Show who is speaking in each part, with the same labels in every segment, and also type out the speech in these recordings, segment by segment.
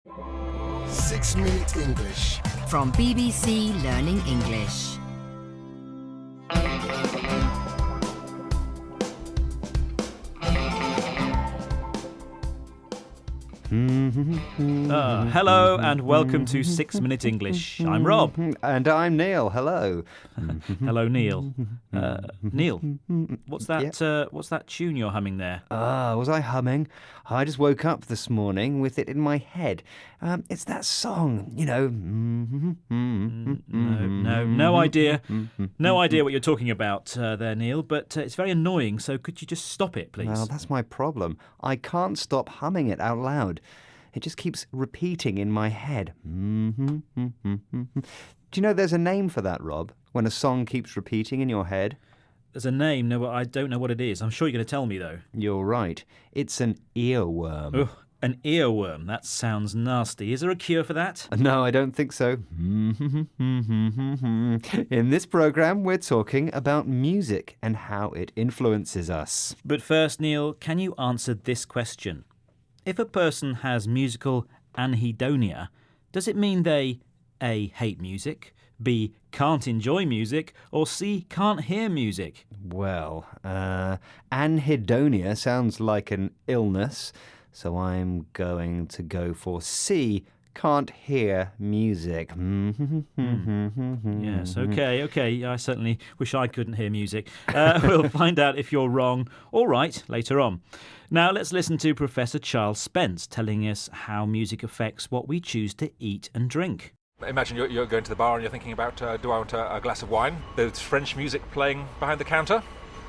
Speaker 1: 6-Minute English.
Speaker 2: From BBC Learning English.
Speaker 3: Hello and welcome to 6-Minute English. I'm Rob.
Speaker 4: And I'm Neil. Hello.
Speaker 3: Hello, Neil. Neil, what's that tune you're humming there?
Speaker 4: Was I humming? I just woke up this morning with it in my head. It's that song, you know.
Speaker 3: No idea. No idea what you're talking about there, Neil, but it's very annoying, so could you just stop it, please?
Speaker 4: Well, that's my problem. I can't stop humming it out loud. It just keeps repeating in my head. Do you know there's a name for that, Rob? When a song keeps repeating in your head?
Speaker 3: There's a name. No, I don't know what it is. I'm sure you're going to tell me, though.
Speaker 4: You're right. It's an earworm.
Speaker 3: Oh, an earworm. That sounds nasty. Is there a cure for that?
Speaker 4: No, I don't think so. In this programme, we're talking about music and how it influences us.
Speaker 3: But first, Neil, can you answer this question? If a person has musical anhedonia, does it mean they A. hate music, B. can't enjoy music, or C. can't hear music?
Speaker 4: Well, anhedonia sounds like an illness, so I'm going to go for C. Can't hear music.
Speaker 3: Yes, okay. I certainly wish I couldn't hear music. We'll find out if you're wrong or right later on. Now let's listen to Professor Charles Spence telling us how music affects what we choose to eat and drink.
Speaker 5: Imagine you're going to the bar and you're thinking about, do I want a glass of wine? There's French music playing behind the counter.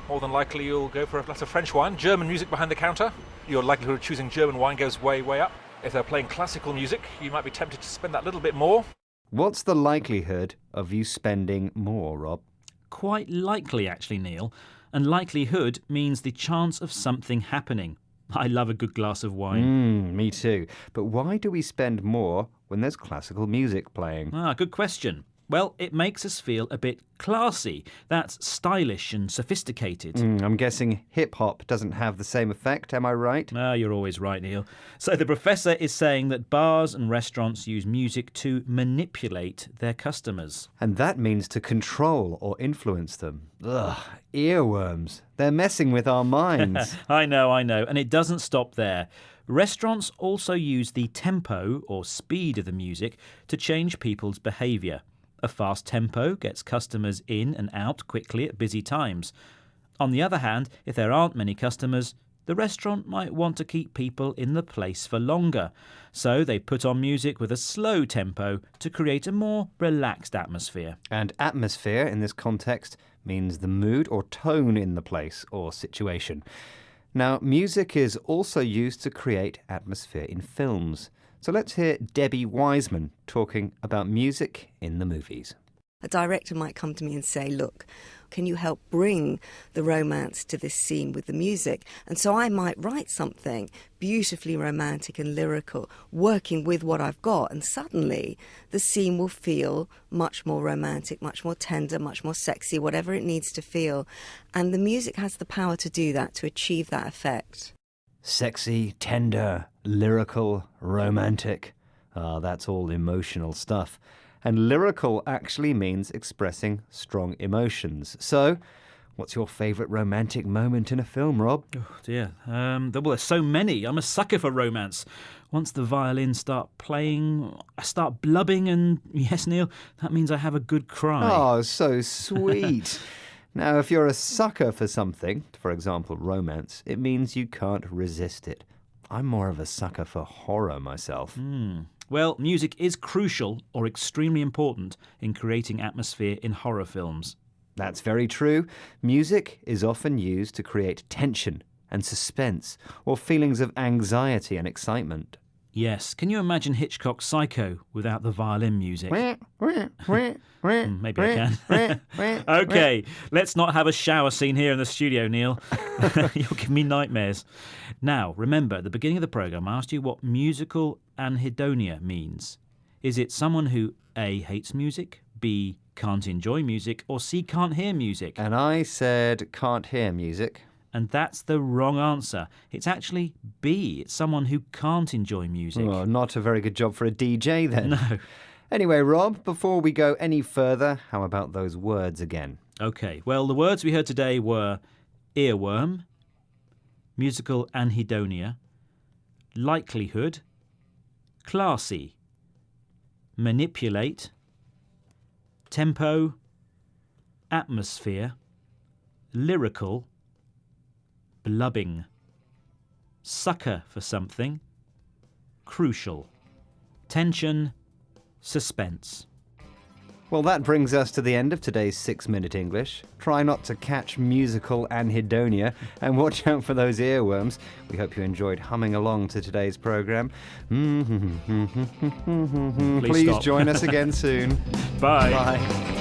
Speaker 5: More than likely you'll go for a glass of French wine. German music behind the counter. Your likelihood of choosing German wine goes way, way up. If they're playing classical music, you might be tempted to spend that little bit more.
Speaker 4: What's the likelihood of you spending more, Rob?
Speaker 3: Quite likely, actually, Neil. And likelihood means the chance of something happening. I love a good glass of wine.
Speaker 4: Me too. But why do we spend more when there's classical music playing?
Speaker 3: Good question. Well, it makes us feel a bit classy. That's stylish and sophisticated.
Speaker 4: I'm guessing hip-hop doesn't have the same effect, am I right?
Speaker 3: You're always right, Neil. So the professor is saying that bars and restaurants use music to manipulate their customers.
Speaker 4: And that means to control or influence them. Ugh, earworms. They're messing with our minds.
Speaker 3: I know. And it doesn't stop there. Restaurants also use the tempo or speed of the music to change people's behaviour. A fast tempo gets customers in and out quickly at busy times. On the other hand, if there aren't many customers, the restaurant might want to keep people in the place for longer. So they put on music with a slow tempo to create a more relaxed atmosphere.
Speaker 4: And atmosphere in this context means the mood or tone in the place or situation. Now, music is also used to create atmosphere in films. So let's hear Debbie Wiseman talking about music in the movies.
Speaker 6: A director might come to me and say, look, can you help bring the romance to this scene with the music? And so I might write something beautifully romantic and lyrical, working with what I've got, and suddenly the scene will feel much more romantic, much more tender, much more sexy, whatever it needs to feel. And the music has the power to do that, to achieve that effect.
Speaker 4: Sexy, tender, lyrical, romantic. That's all emotional stuff. And lyrical actually means expressing strong emotions. So, what's your favourite romantic moment in a film, Rob?
Speaker 3: Oh, dear. Well, there's so many. I'm a sucker for romance. Once the violins start playing, I start blubbing, and yes, Neil, that means I have a good cry.
Speaker 4: Oh, so sweet. Now, if you're a sucker for something, for example, romance, it means you can't resist it. I'm more of a sucker for horror myself.
Speaker 3: Well, music is crucial or extremely important in creating atmosphere in horror films.
Speaker 4: That's very true. Music is often used to create tension and suspense or feelings of anxiety and excitement.
Speaker 3: Yes. Can you imagine Hitchcock's Psycho without the violin music? Maybe I can. Okay, let's not have a shower scene here in the studio, Neil. You'll give me nightmares. Now, remember, at the beginning of the programme, I asked you what musical anhedonia means. Is it someone who A, hates music, B, can't enjoy music, or C, can't hear music?
Speaker 4: And I said can't hear music.
Speaker 3: And that's the wrong answer. It's actually B. It's someone who can't enjoy music.
Speaker 4: Oh, not a very good job for a DJ then.
Speaker 3: No.
Speaker 4: Anyway, Rob, before we go any further, how about those words again?
Speaker 3: Okay, well, the words we heard today were earworm, musical anhedonia, likelihood, classy, manipulate, tempo, atmosphere, lyrical, blubbing, sucker for something, crucial, tension, suspense.
Speaker 4: Well, that brings us to the end of today's 6-Minute English. Try not to catch musical anhedonia and watch out for those earworms. We hope you enjoyed humming along to today's programme. Please
Speaker 3: stop.
Speaker 4: join us again soon.
Speaker 3: Bye.
Speaker 4: Bye.